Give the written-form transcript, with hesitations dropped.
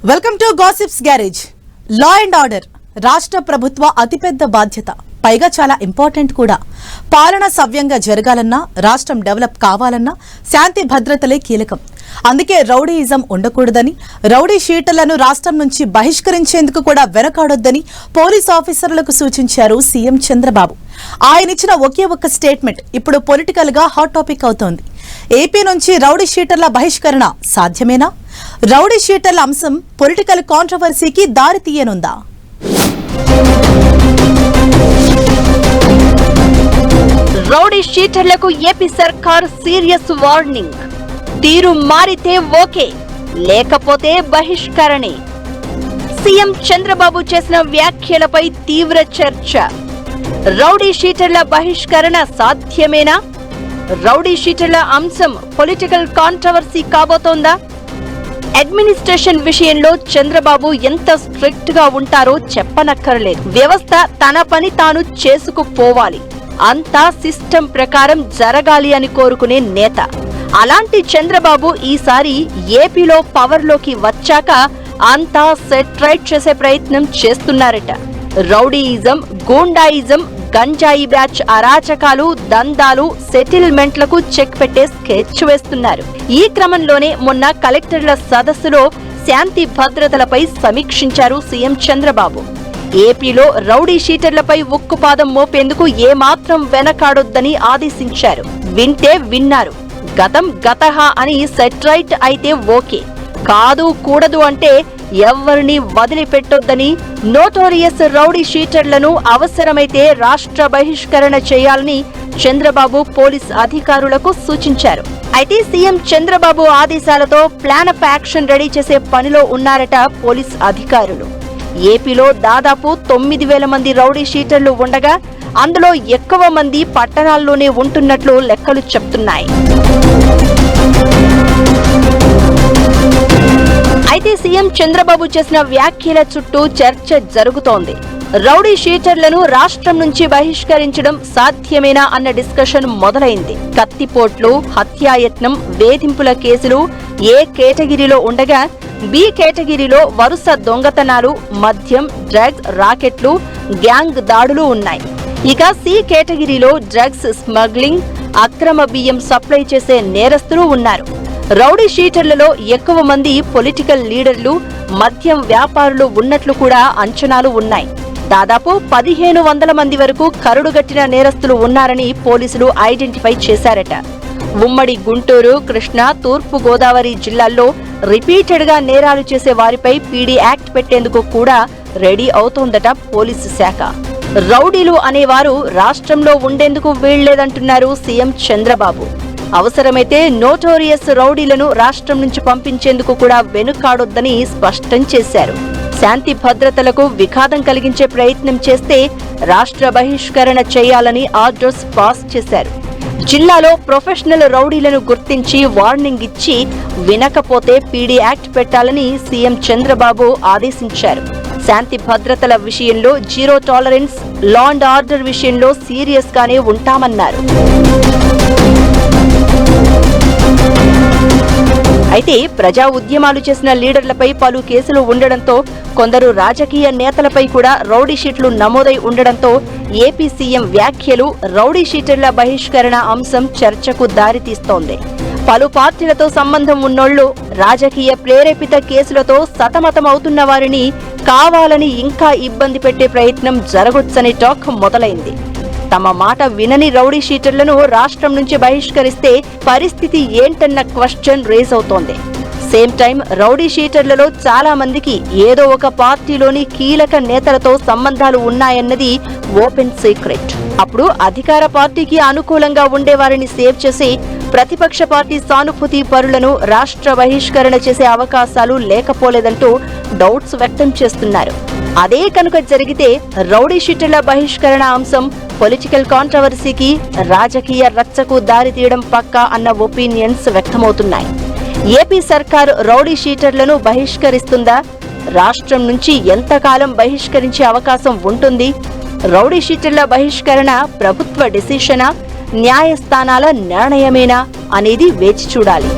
Welcome to gossips garage. Law and order రాష్ట్ర ప్రభుత్వ అతిపెద్ద బాధ్యత, పైగా చాలా ఇంపార్టెంట్ కూడా. పాలన సవ్యంగా జరగాలన్నా, రాష్ట్రం డెవలప్ కావాలన్నా శాంతి భద్రతలే కీలకం. అందుకే రౌడీయిజం ఉండకూడదని, రౌడీ షీటర్లను రాష్ట్రం నుంచి బహిష్కరించేందుకు కూడా వెనకాడొద్దని పోలీస్ ఆఫీసర్లకు సూచించారు సీఎం చంద్రబాబు. ఆయనిచ్చిన ఒకే ఒక్క స్టేట్మెంట్ ఇప్పుడు పొలిటికల్ గా హాట్ టాపిక్ అవుతోంది. ఏపీ నుంచి రౌడీ షీటర్ల బహిష్కరణ సాధ్యమేనా? రౌడీ షీటర్ల అంశం పొలిటికల్ కాంట్రవర్సీకి దారి తీయనుందా? రౌడీ షీటర్లకు ఏపీ సర్కార్ సీరియస్ వార్నింగ్. తీరు మారితే ఓకే, లేకపోతే బహిష్కరణే. సీఎం చంద్రబాబు చేసిన వ్యాఖ్యలపై తీవ్ర చర్చ. రౌడీ షీటర్ల బహిష్కరణ సాధ్యమేనా? రౌడీ షీటర్ల అంశం పొలిటికల్ కాంట్రవర్సీ కాబోతోందా? అడ్మినిస్ట్రేషన్ విషయంలో చంద్రబాబు ఎంత స్ట్రిక్ట్ గా ఉంటారో చెప్పనక్కర్లేదు. వ్యవస్థ తన పని తాను చేసుకుపోవాలి, అంతా సిస్టమ్ ప్రకారం జరగాలి అని కోరుకునే నేత. అలాంటి చంద్రబాబు ఈసారి ఏపీలో పవర్లోకి వచ్చాక అంతా సెట్ రైట్ చేసే ప్రయత్నం చేస్తున్నారట. రౌడీయిజం, గూండాయిజం, గంజాయి బ్యాచ్ అరాచకాలు, దందాలు, సెటిల్మెంట్లకు చెక్ పెట్టే స్కెచ్ వేస్తున్నారు. ఈ క్రమంలోనే మొన్న కలెక్టర్ల సదస్సులో శాంతి భద్రతలపై సమీక్షించారు సీఎం చంద్రబాబు. ఏపీలో రౌడీ షీటర్లపై ఉక్కుపాదం మోపేందుకు ఏమాత్రం వెనకాడొద్దని ఆదేశించారు. వింటే విన్నారు, గతం గతహ అని సెట్ రైట్ అయితే ఓకే, కాదు కూడదు అంటే ఎవ్వరిని వదిలిపెట్టొద్దని, నోటోరియస్ రౌడీ షీటర్లను అవసరమైతే రాష్ట్ర బహిష్కరణ చేయాలని చంద్రబాబు పోలీస్ అధికారులకు సూచించారు. అయితే సీఎం చంద్రబాబు ఆదేశాలతో ప్లాన్ ఆఫ్ యాక్షన్ రెడీ చేసే పనిలో ఉన్నారట పోలీస్ అధికారులు. ఏపీలో దాదాపు 9,000 మంది రౌడీ షీటర్లు ఉండగా అందులో ఎక్కువ మంది పట్టణాల్లోనే ఉంటున్నట్లు లెక్కలు చెప్తున్నాయి. అయితే సీఎం చంద్రబాబు చేసిన వ్యాఖ్యల చుట్టూ చర్చ జరుగుతోంది. రౌడీ షీటర్లను రాష్ట్రం నుంచి బహిష్కరించడం సాధ్యమేనా అన్న డిస్కషన్ మొదలైంది. కత్తిపోట్లు, హత్యాయత్నం, వేధింపుల కేసులు ఏ కేటగిరీలో ఉండగా బి కేటగిరీలో వరుస దొంగతనాలు, మద్యం, డ్రగ్స్, రాకెట్లు, గ్యాంగ్ దాడులు ఉన్నాయి. ఇక సి కేటగిరీలో డ్రగ్స్ స్మగ్లింగ్, అక్రమ బియ్యం సప్లై చేసే నేరస్తులు ఉన్నారు. రౌడీ షీటర్లలో ఎక్కువ మంది పొలిటికల్ లీడర్లు, మద్యం వ్యాపారులు ఉన్నట్లు కూడా అంచనాలు ఉన్నాయి. దాదాపు 1,500 మంది వరకు కరుడుగట్టిన నేరస్తులు ఉన్నారని పోలీసులు ఐడెంటిఫై చేశారట. ఉమ్మడి గుంటూరు, కృష్ణా, తూర్పు గోదావరి జిల్లాల్లో రిపీటెడ్ గా నేరాలు చేసే వారిపై పీడీ యాక్ట్ పెట్టేందుకు కూడా రెడీ అవుతోందట పోలీసు శాఖ. రౌడీలు అనేవారు రాష్ట్రంలో ఉండేందుకు వీల్లేదంటున్నారు సీఎం చంద్రబాబు. అవసరమైతే నోటోరియస్ రౌడీలను రాష్ట్రం నుంచి పంపించేందుకు కూడా వెనుకాడొద్దని స్పష్టం చేశారు. శాంతి భద్రతలకు విఘాతం కలిగించే ప్రయత్నం చేస్తే రాష్ట్ర బహిష్కరణ చేయాలని ఆర్డర్స్ పాస్ చేశారు. జిల్లాలో ప్రొఫెషనల్ రౌడీలను గుర్తించి వార్నింగ్ ఇచ్చి వినకపోతే పీడీ యాక్ట్ పెట్టాలని సీఎం చంద్రబాబు ఆదేశించారు. శాంతి భద్రతల విషయంలో zero tolerance, law and order విషయంలో సీరియస్ గానే ఉంటామన్నారు. అయితే ప్రజా ఉద్యమాలు చేసిన లీడర్లపై పలు కేసులు ఉండడంతో, కొందరు రాజకీయ నేతలపై కూడా రౌడీ షీట్లు నమోదై ఉండడంతో ఏపీ సీఎం వ్యాఖ్యలు రౌడీ షీటర్ల బహిష్కరణ అంశం చర్చకు దారితీస్తోంది. పలు పార్టీలతో సంబంధం ఉన్నోళ్లు, రాజకీయ ప్రేరేపిత కేసులతో సతమతమవుతున్న వారిని కావాలని ఇంకా ఇబ్బంది పెట్టే ప్రయత్నం జరగొచ్చని టాక్ మొదలైంది. తమ మాట వినని రౌడీ షీటర్లను రాష్ట్రం నుంచి బహిష్కరిస్తే పరిస్థితి ఏంటన్న క్వశ్చన్ రేజ్ అవుతోంది. సేమ్ టైం రౌడీ షీటర్లలో చాలా మందికి ఏదో ఒక పార్టీలోని కీలక నేతలతో సంబంధాలు ఉన్నాయన్నది ఓపెన్ సీక్రెట్. అప్పుడు అధికార పార్టీకి అనుకూలంగా ఉండేవారిని సేవ్ చేసి ప్రతిపక్ష పార్టీ సానుభూతి పరులను రాష్ట్ర బహిష్కరణ చేసే అవకాశాలు లేకపోలేదంటూ డౌట్స్ వ్యక్తం చేస్తున్నారు. అదే కనుక జరిగితే రౌడీ షీటర్ల బహిష్కరణ అంశం పొలిటికల్ కాంట్రవర్సీకి, రాజకీయ రచ్చకు దారితీయడం పక్కా అన్న ఒపీనియన్స్ వ్యక్తమవుతున్నాయి. ఏపీ సర్కారు రౌడీ షీటర్లను బహిష్కరిస్తుందా? రాష్ట్రం నుంచి ఎంతకాలం బహిష్కరించే అవకాశం ఉంటుంది? రౌడీ షీటర్ల బహిష్కరణ ప్రభుత్వ డిసిషనా, న్యాయస్థానాల నిర్ణయమేనా అనేది వేచి చూడాలి.